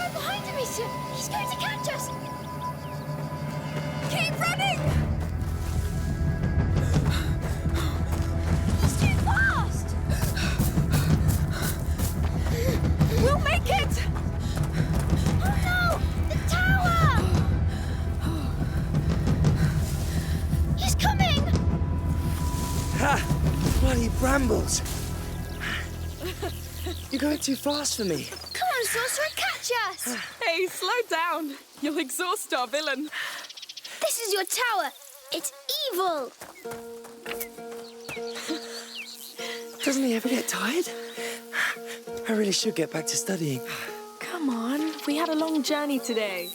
right behind Amicia! He's going to catch us! Keep running! He's too fast! We'll make it! Oh no! The tower! He's coming! Ha! Bloody brambles! You're going too fast for me. Come on, Sorcerer, catch us! Hey, slow down. You'll exhaust our villain. This is your tower. It's evil. Doesn't he ever get tired? I really should get back to studying. Come on, we had a long journey today.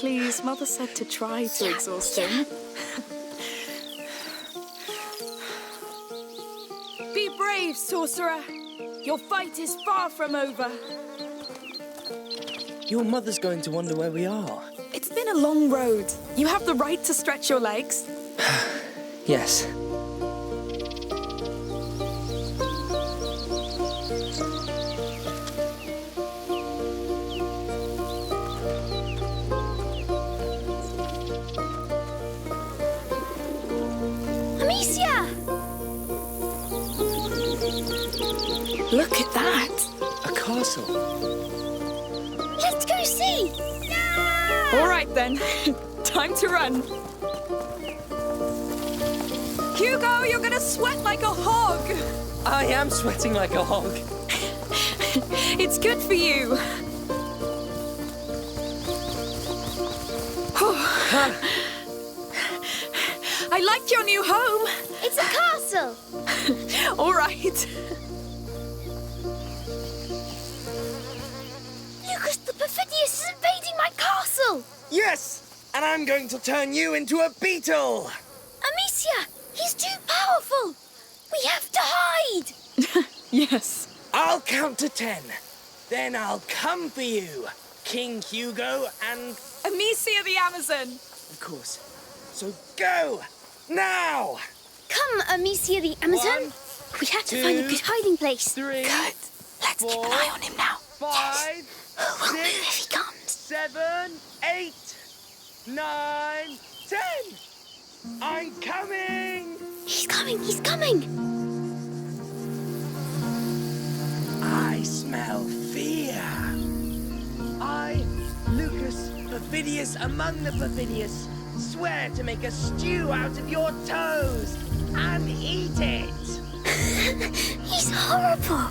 Please, Mother said to try to exhaust him. Be brave, Sorcerer. Your fight is far from over. Your mother's going to wonder where we are. It's been a long road. You have the right to stretch your legs. Yes. Amicia! Look at that. A castle. Let's go see! All right, then. Time to run. Hugo, you're gonna sweat like a hog. I am sweating like a hog. It's good for you. I like your new home. It's a castle! All right. Lucas, the Perfidious is invading my castle! Yes! And I'm going to turn you into a beetle! Amicia, he's too powerful! We have to hide! Yes. I'll count to 10. Then I'll come for you, King Hugo and... Amicia the Amazon. Of course. So go! Now! Come, Amicia the Amazon. 1, We have to find a good hiding place. 3, Good. Let's keep an eye on him now. 5, We'll move if 6, he comes. 7, 8, 9, 10! I'm coming! He's coming, he's coming! I smell fear. I, Lucas, Perfidious among the Perfidious, swear to make a stew out of your toes and eat it. He's horrible!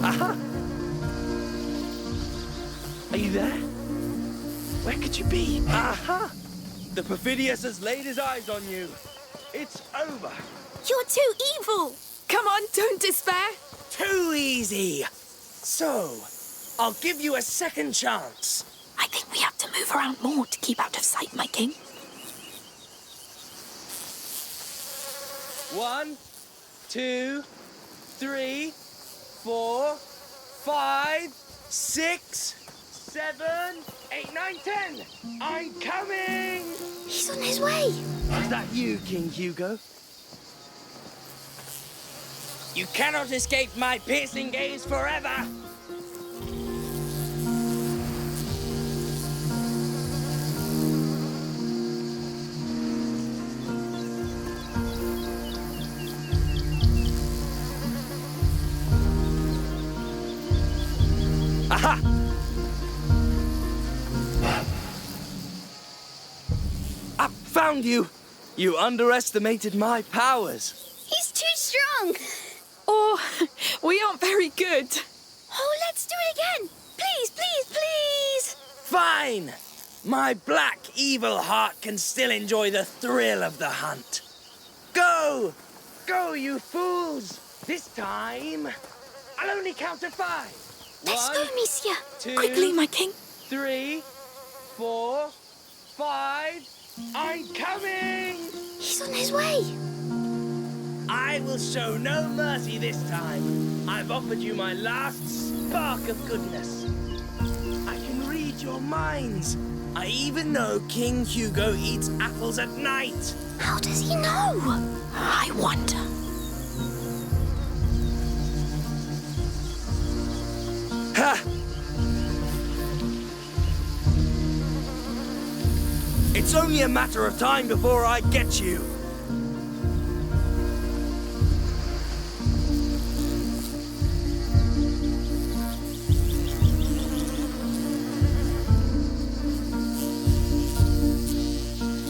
Aha! Are you there? Where could you be? Aha! The Perfidious has laid his eyes on you. It's over. You're too evil! Come on, don't despair. Too easy. So, I'll give you a second chance. I think we have to move around more to keep out of sight, my king. 1, 2, 3, 4, 5, 6, 7, 8, 9, 10. I'm coming! He's on his way! Is that you, King Hugo? You cannot escape my piercing gaze forever! Aha! I found you! You underestimated my powers. He's too strong! Or we aren't very good. Oh, let's do it again! Please, please, please! Fine! My black, evil heart can still enjoy the thrill of the hunt. Go! Go, you fools! This time, I'll only count to 5. Let's go, Amicia! 2, Quickly, my king. 3, 4, 5. I'm coming! He's on his way! I will show no mercy this time. I've offered you my last spark of goodness. I can read your minds. I even know King Hugo eats apples at night. How does he know? I wonder. Ha! It's only a matter of time before I get you.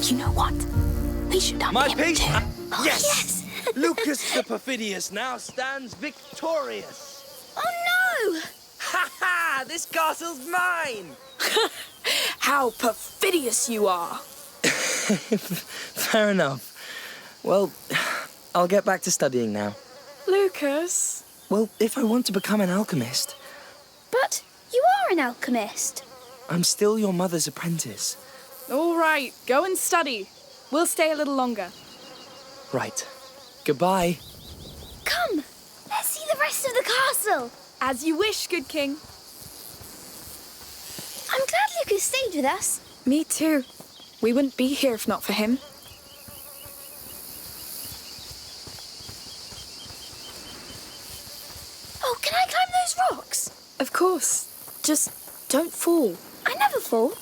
You know what? We should hunt My him piece? too. Yes! Lucas the Perfidious now stands victorious. Oh no! Ha ha! This castle's mine! How perfidious you are! Fair enough. Well, I'll get back to studying now. Lucas? Well, if I want to become an alchemist, But you are an alchemist. I'm still your mother's apprentice. All right, go and study. We'll stay a little longer. Right. Goodbye. Come, let's see the rest of the castle. As you wish, good king. I'm glad Lucas stayed with us. Me too. We wouldn't be here if not for him. Oh, can I climb those rocks? Of course. Just don't fall. I never fall.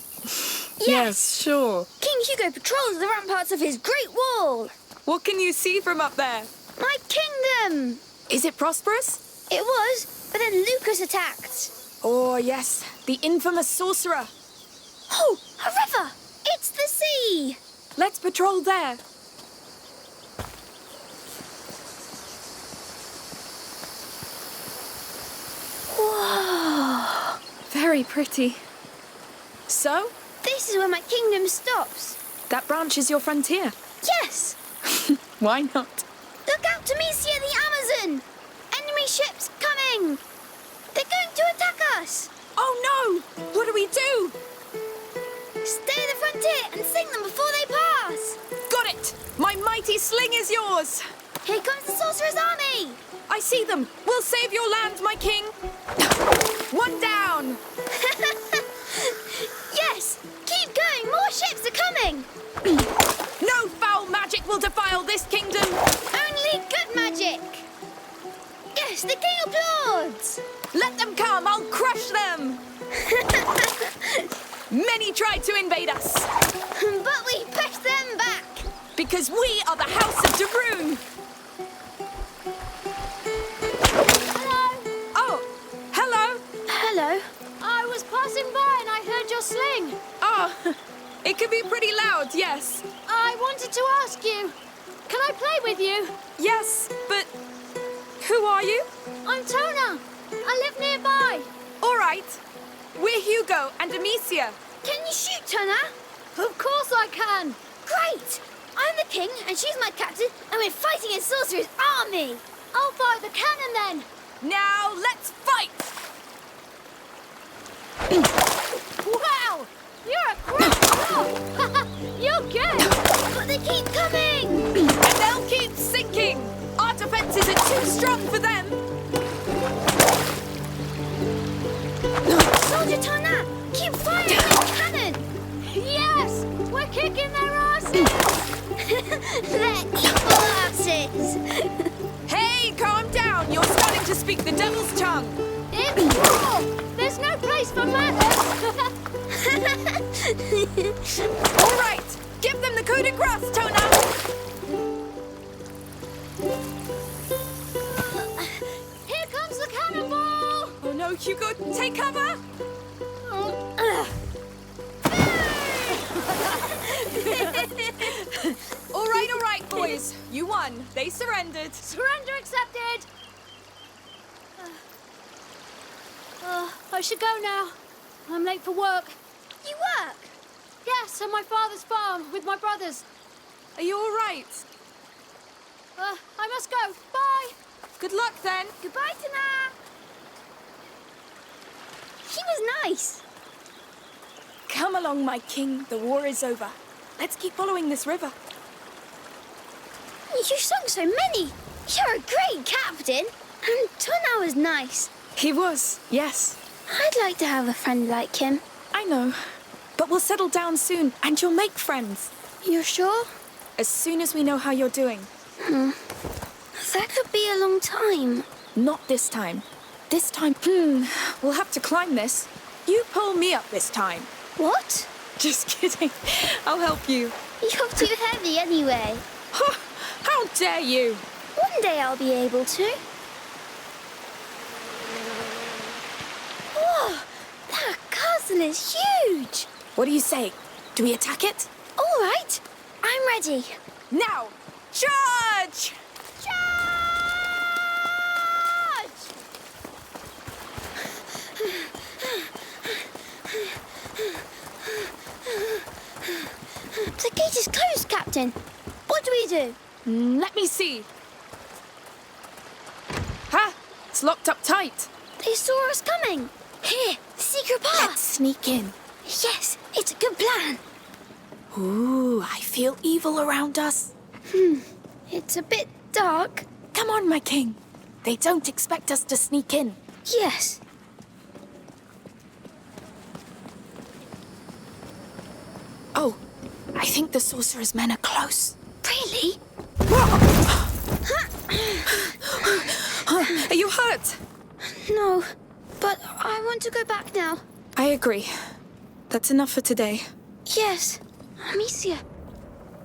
Yes, sure. King Hugo patrols the ramparts of his great wall. What can you see from up there? My kingdom. Is it prosperous? It was, but then Lucas attacked. Oh, yes. The infamous sorcerer. Oh, a river. It's the sea. Let's patrol there. Whoa. Very pretty. So, This is where my kingdom stops. that branch is your frontier. Yes. Why not? Look out to Amicia the Amazon. Enemy ships coming. They're going to attack us. Oh no! What do we do? Stay at the frontier and sing them before they pass. Got it! My mighty sling is yours! Here comes the sorcerer's army. I see them! We'll save your land, my king! One down! Yes, keep going. More ships are coming. No foul magic will defile this kingdom! Only good magic. Yes, the king applauds. Let them come, I'll crush them! Many tried to invade us, But we pushed them back. because we are the House of Daroon! Hello. Oh, hello! Hello. I was passing by and I heard your sling. Oh, it can be pretty loud, yes. I wanted to ask you, can I play with you? Yes, but who are you? I'm Tona. I live nearby. All right, we're Hugo and Amicia. Can you shoot, Tona? Of course I can. Great. I'm the king and she's my captain and we're fighting a sorcerer's army. I'll fire the cannon then. Now let's fight! Wow! You're a great shot! You're good! But they keep coming! And they'll keep sinking! Our defenses are too strong for them! Soldier Tana, keep firing that cannon! Yes! We're kicking their asses! Their evil asses! Hey, calm down! You're starting to speak the devil's tongue! It's war! There's no place for manners! All right, give them the coup de grace, Tona! Here comes the cannonball! Oh no, Hugo, take cover! All right, boys. You won. They surrendered. Surrender accepted! I should go now. I'm late for work. You work? Yes, on my father's farm with my brothers. Are you all right? I must go. Bye. Good luck, then. Goodbye, Tana. She was nice. Come along, my king. The war is over. Let's keep following this river. You sung so many. You're a great captain. And Tana was nice. He was, yes. I'd like to have a friend like him. I know. But we'll settle down soon, and you'll make friends. You're sure? As soon as we know how you're doing. That could be a long time. Not this time. This time, we'll have to climb this. You pull me up this time. What? Just kidding. I'll help you. You're too heavy anyway. How dare you? One day I'll be able to. Whoa! That castle is huge! What do you say? Do we attack it? All right, I'm ready. Now, charge! Charge! The gate is closed, Captain. What do we do? Let me see. Ha! It's locked up tight. They saw us coming. Here, the secret path. Let's sneak in. Yes, it's a good plan. Ooh, I feel evil around us. It's a bit dark. Come on, my king. They don't expect us to sneak in. Yes. Oh, I think the sorcerer's men are close. Really? Are you hurt? No, but I want to go back now. I agree. That's enough for today. Yes, Amicia.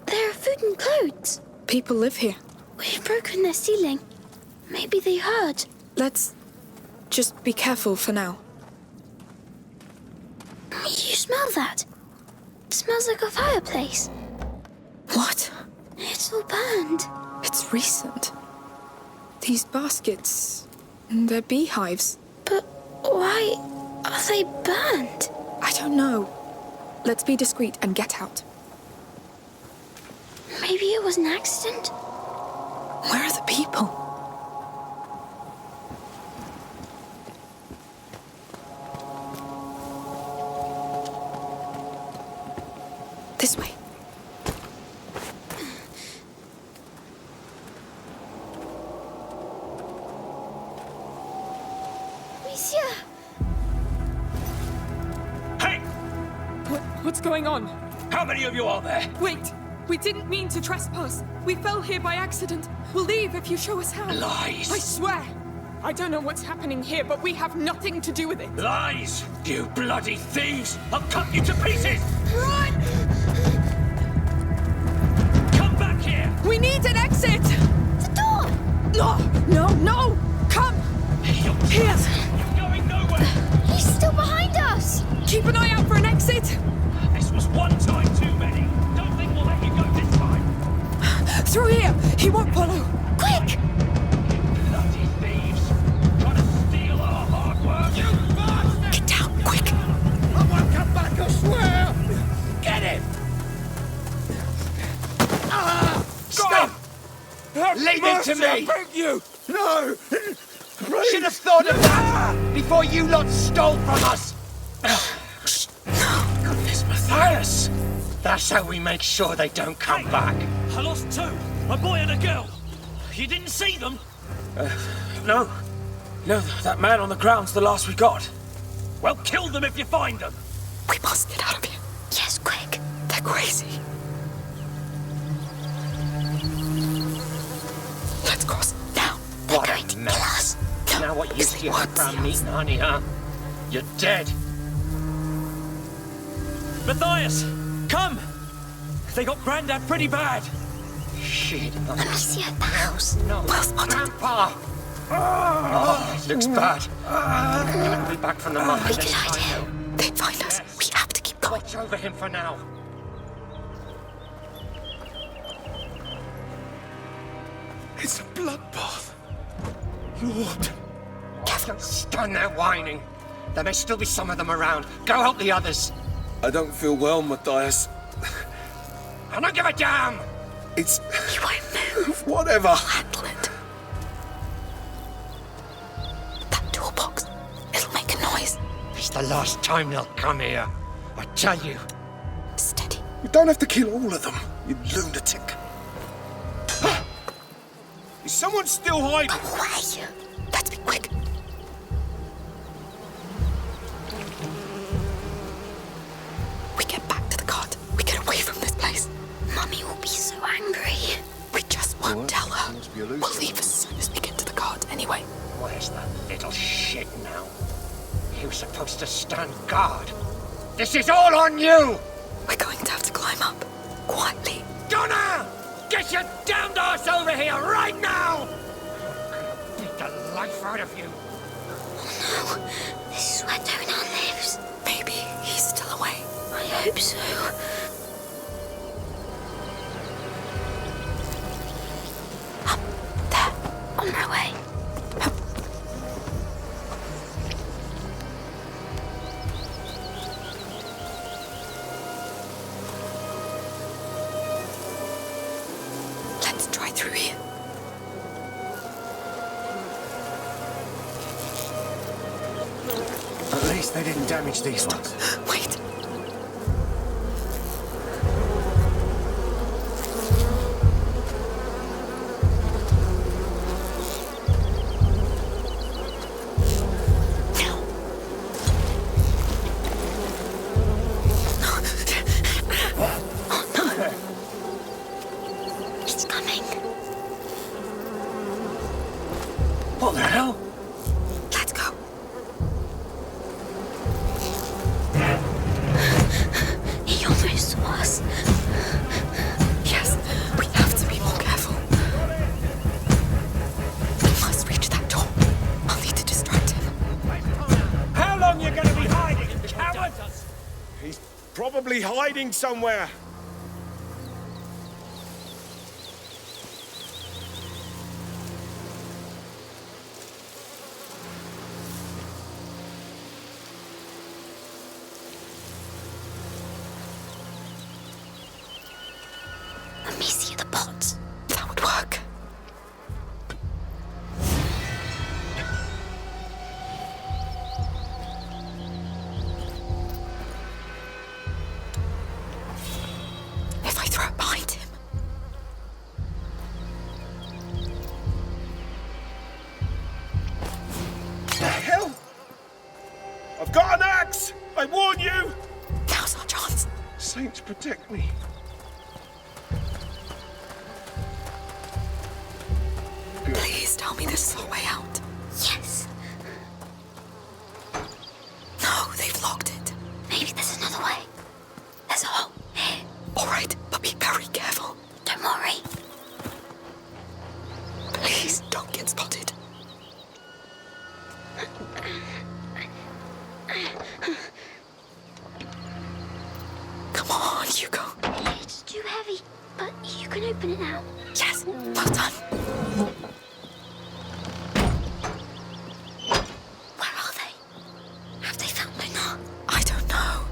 There are food and clothes. People live here. We've broken their ceiling. Maybe they heard. Let's just be careful for now. You smell that? It smells like a fireplace. What? It's all burned. It's recent. These baskets, they're beehives. But why are they burned? I don't know. Let's be discreet and get out. Maybe it was an accident? Where are the people? This way. Amicia! Hey! What's going on? How many of you are there? Wait! We didn't mean to trespass. We fell here by accident. We'll leave if you show us how. Lies! I swear! I don't know what's happening here, but we have nothing to do with it. Lies! You bloody thieves! I'll cut you to pieces! Run! Come back here! We need an exit! The door! No! Come! You're Here! You're going nowhere! He's still behind us! Keep an eye out for an exit! This was one time too many! Don't think we'll let you go this time! Through here! He won't follow! Quick! Bloody thieves! Trying to steal our hard work! You bastard! Get down, quick! I won't come back, I swear! Get him! Stop! Leave it to me! I beg you! No! Should have thought of that before you lot stole from us! Goodness, Matthias! That's how we make sure they don't come back. I lost two, a boy and a girl. You didn't see them? No, that man on the ground's the last we got. Well, kill them if you find them. We must get out of here. Yes, quick. They're crazy. Let's cross now. What a mess. Now what use do you have brown meat and honey, huh? You're dead. Matthias, come! They got Grandad pretty bad. Shit. Amicia, the house. No, Grandpa! Oh, it looks bad. We'll be back from the mines. We could hide here. They'd find us. We have to keep going. Watch over him for now. It's a bloodbath. Lord. Don't stand there whining. There may still be some of them around. Go help the others. I don't feel well, Matthias. I don't give a damn! It's... You won't move. whatever. Handle it. That toolbox. It'll make a noise. It's the last time they'll come here. I tell you. Steady. You don't have to kill all of them, you lunatic. Is someone still hiding? Away. Let's be quick. We little shit now. You were supposed to stand guard. This is all on you! We're going to have to climb up. Quietly. Donna! Get your damned ass over here right now! I'm gonna beat the life out of you. Oh no, this is where Donar lives. Maybe he's still away. I hope so. Up there. On my way. Let's try through here. At least they didn't damage these ones. Wait. It's coming. What the hell? Let's go. He almost saw us. Yes, we have to be more careful. We must reach that door. I'll need to distract him. How long you gonna be hiding, coward? He's probably hiding somewhere. Amicia the pot. That would work. If I throw it behind him. The hell? I've got an axe! I warn you! Now's our chance. Saints protect me. Please tell me this is our way out. Yes. No, they've locked it. Maybe there's another way. There's a hole here. All right, but be very careful. Don't worry. Please don't get spotted. Come on, Hugo. It's too heavy, but you can open it now. Yes, well done. Where are they? Have they found Donar? I don't know.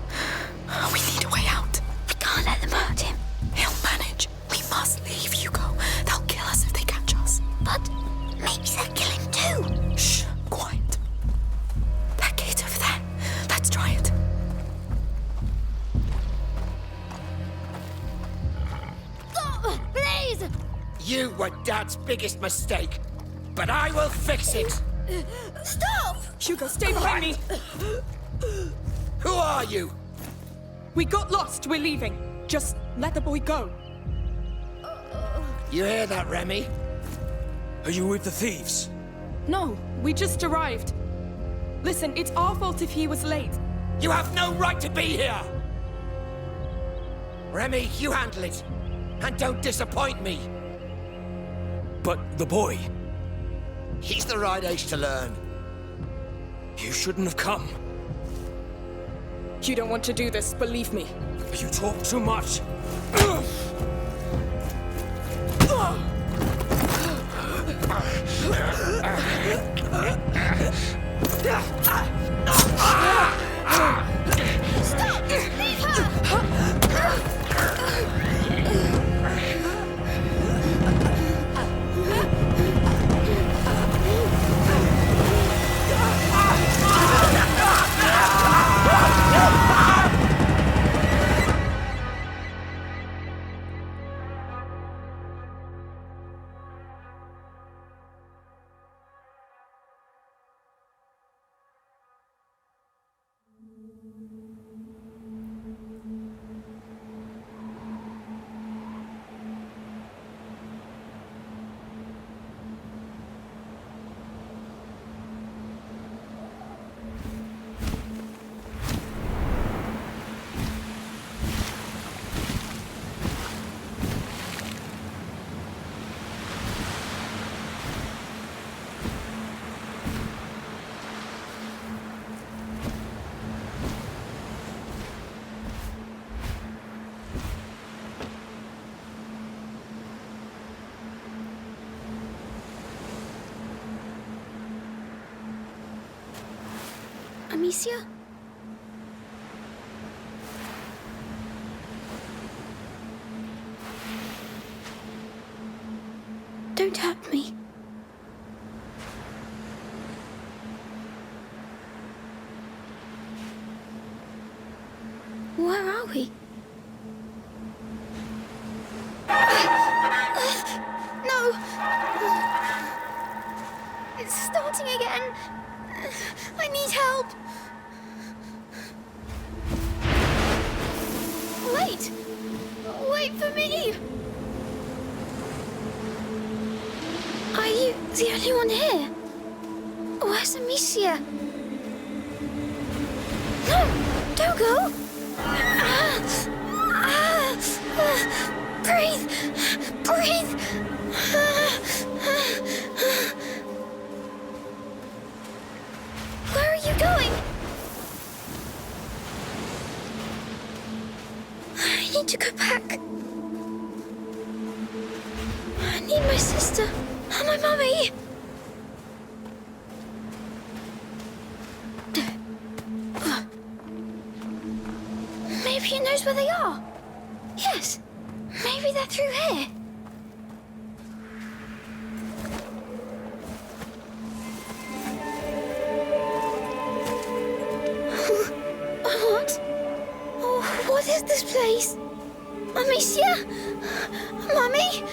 We need a way out. We can't let them hurt him. He'll manage. We must leave, Hugo. They'll kill us if they catch us. But maybe they'll kill him too. Shh, quiet. That gate over there. Let's try it. Stop! Please! You were Dad's biggest mistake, but I will fix it. Stop! Hugo, stay behind me! Who are you? We got lost, we're leaving. Just let the boy go. You hear that, Remy? Are you with the thieves? No, we just arrived. Listen, it's our fault if he was late. You have no right to be here! Remy, you handle it. And don't disappoint me. But the boy, He's the right age to learn. you shouldn't have come. You don't want to do this, believe me. You talk too much. Stop! Leave her! Amicia? Don't hurt me. Where are we? No! It's starting again. I need help. Wait! Wait for me! Are you the only one here? Where's Amicia? No! Don't go! Breathe! Breathe! Where are you going? I need to go back. I need my sister and my mummy. Maybe he knows where they are. Yes, maybe they're through here. What? Oh, what is this place? Amicia? Mummy?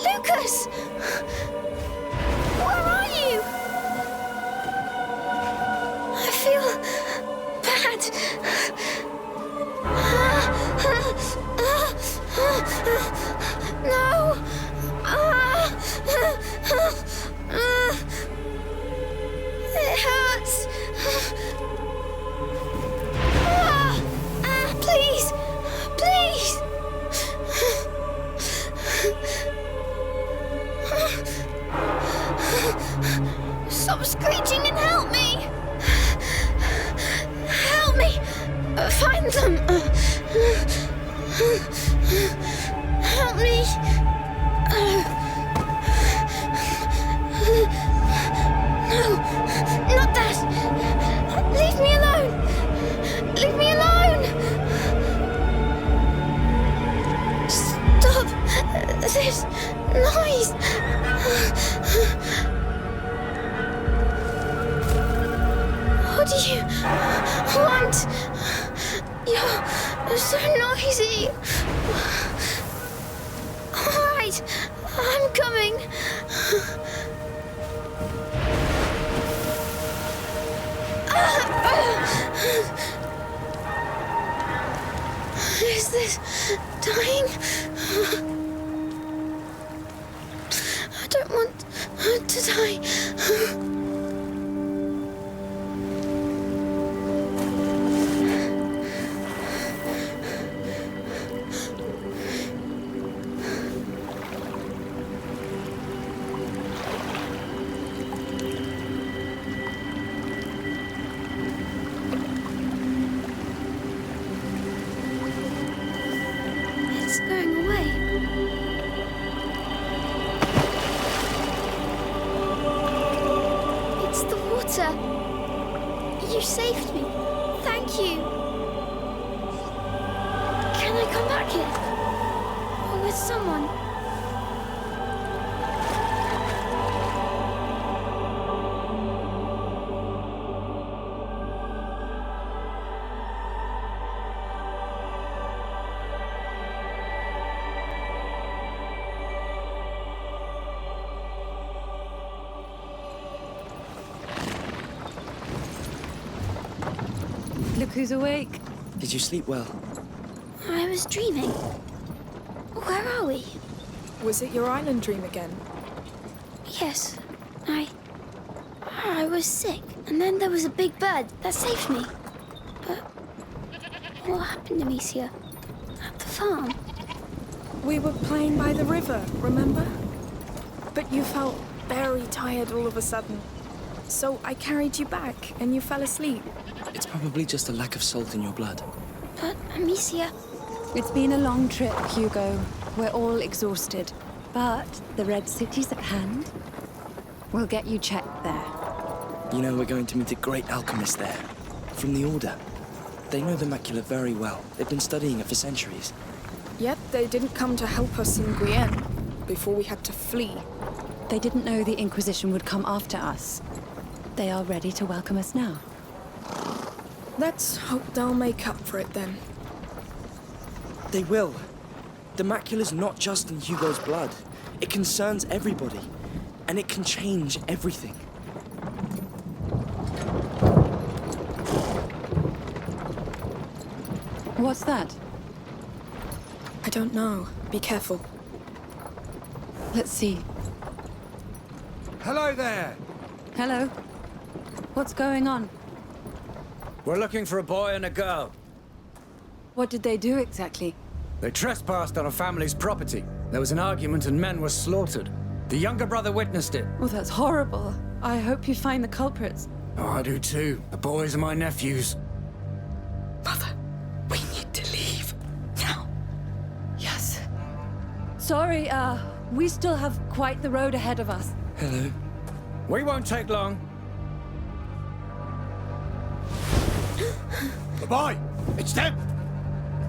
Lucas? Where are you? I feel bad. No! It hurts. Please! Please! Stop screeching and help me! Help me! Find them! Help me! No! Not that! Leave me alone! Leave me alone! Stop this noise! What do you want? You're so noisy. All right, I'm coming. Is this dying? I don't want to die. It's going away. It's the water. You saved me. Thank you. Can I come back here? Or with someone? Look who's awake. Did you sleep well? I was dreaming. Where are we? Was it your island dream again? Yes, I was sick, and then there was a big bird that saved me. But what happened, Amicia? At the farm? We were playing by the river, remember? But you felt very tired all of a sudden. So I carried you back, and you fell asleep. It's probably just a lack of salt in your blood. But, Amicia... It's been a long trip, Hugo. We're all exhausted. But the Red City's at hand. We'll get you checked there. You know, we're going to meet a great alchemist there, from the Order. They know the macula very well. They've been studying it for centuries. Yet they didn't come to help us in Guyenne before we had to flee. They didn't know the Inquisition would come after us. They are ready to welcome us now. Let's hope they'll make up for it then. They will. The macula's not just in Hugo's blood. It concerns everybody. And it can change everything. What's that? I don't know. Be careful. Let's see. Hello there. Hello? What's going on? We're looking for a boy and a girl. What did they do exactly? They trespassed on a family's property. There was an argument and men were slaughtered. The younger brother witnessed it. Oh, that's horrible. I hope you find the culprits. Oh, I do too. The boys are my nephews. Mother, we need to leave. Now. Yes. Sorry, we still have quite the road ahead of us. Hello. We won't take long. The boy! It's them!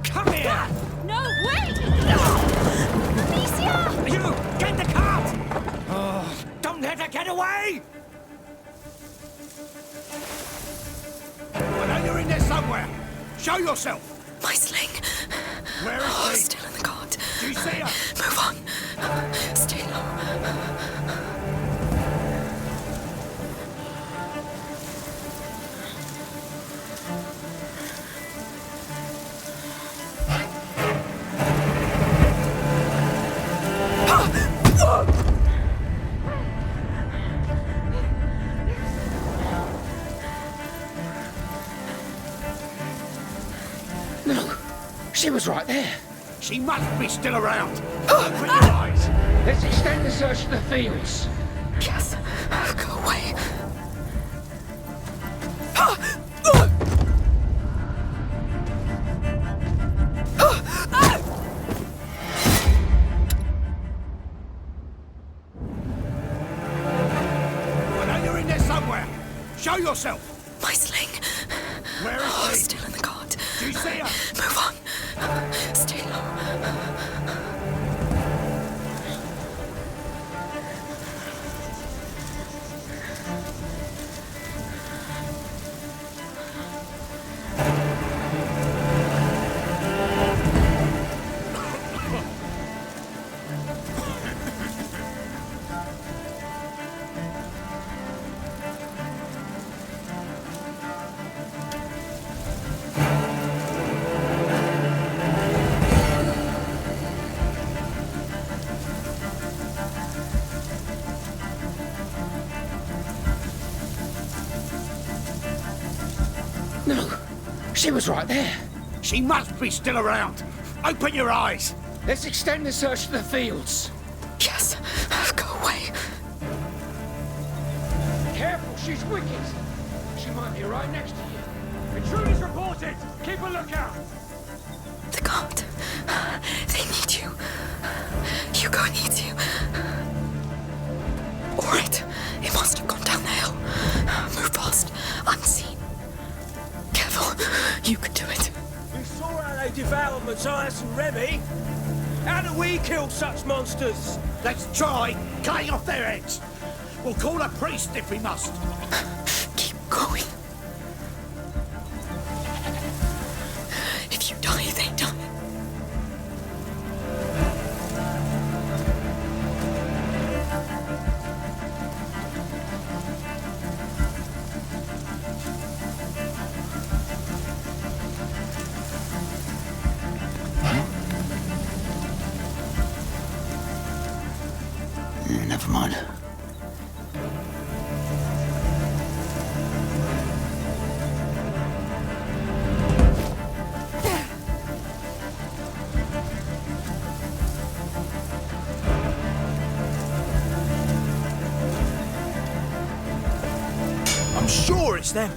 Come here! No, wait! Amicia! You! Get the cart! Oh, don't let her get away! I know you're in there somewhere. Show yourself! My sling. Where is she? Still in the cart. Do you see her? Move on. Stay low. No, she was right there. She must be still around. Open your eyes. Let's extend the search to the fields. Yes. Go away. I know you're in there somewhere. Show yourself. My sling. Where is she? Still in the cart. Do you see her? Move on. Stay low. No, she was right there. She must be still around. Open your eyes. Let's extend the search to the fields. Yes. Go away. Careful, she's wicked. She might be right next to you. Intruders reported. Keep a lookout. The cart. They need you. Hugo needs you. All right. It must have gone down the hill. Move fast. Unseen. Careful. You can do it. We saw how they devoured Matthias and Remy. How do we kill such monsters? Let's try cutting off their heads. We'll call a priest if we must. Keep going. If you die, they die. Never mind. I'm sure it's them.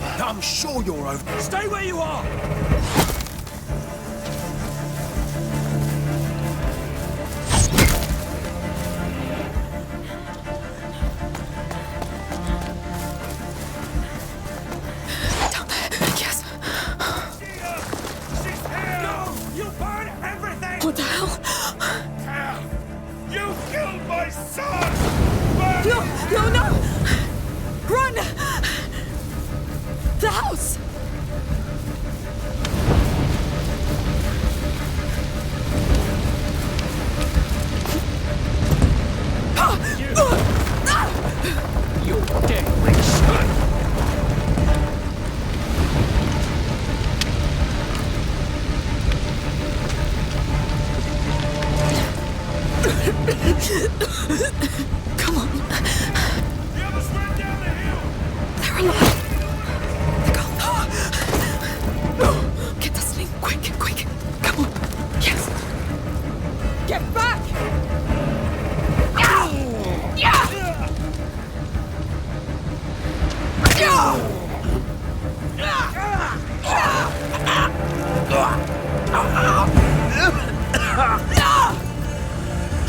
I'm sure you're over. Stay where you are!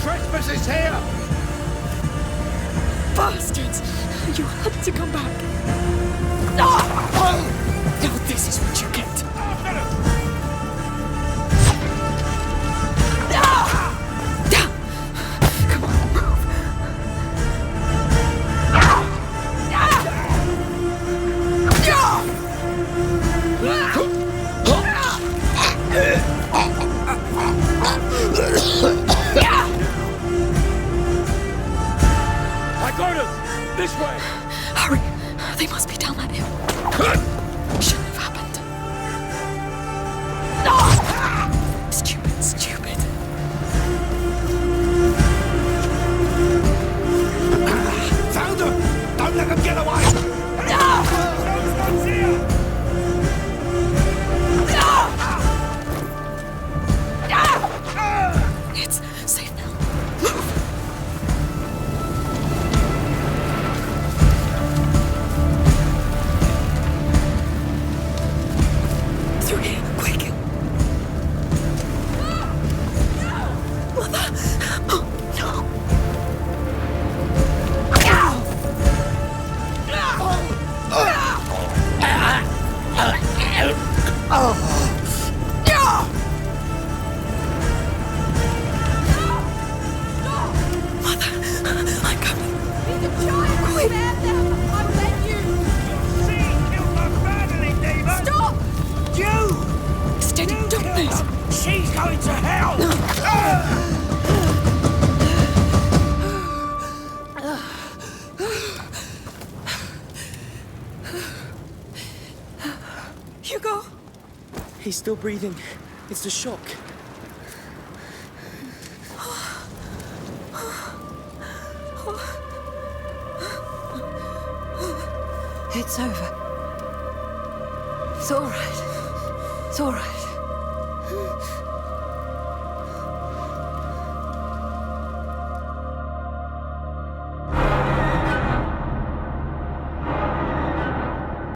Trespassers here! Bastards! You had to come back. Now this is what you get. Come on, move. I got him! This way! Hurry! They must be down that hill. Shouldn't have happened. Stupid, stupid. Found them! Don't let them get away! Someone's here! It's safe now. Move! Through here, quick! Mother! Oh, no! Mother, I'm coming. Quick! See, killed my family, David! Stop! You! Steady, don't move! She's going to hell! Hugo! He's still breathing. It's the shock. It's over. It's all right. It's all right.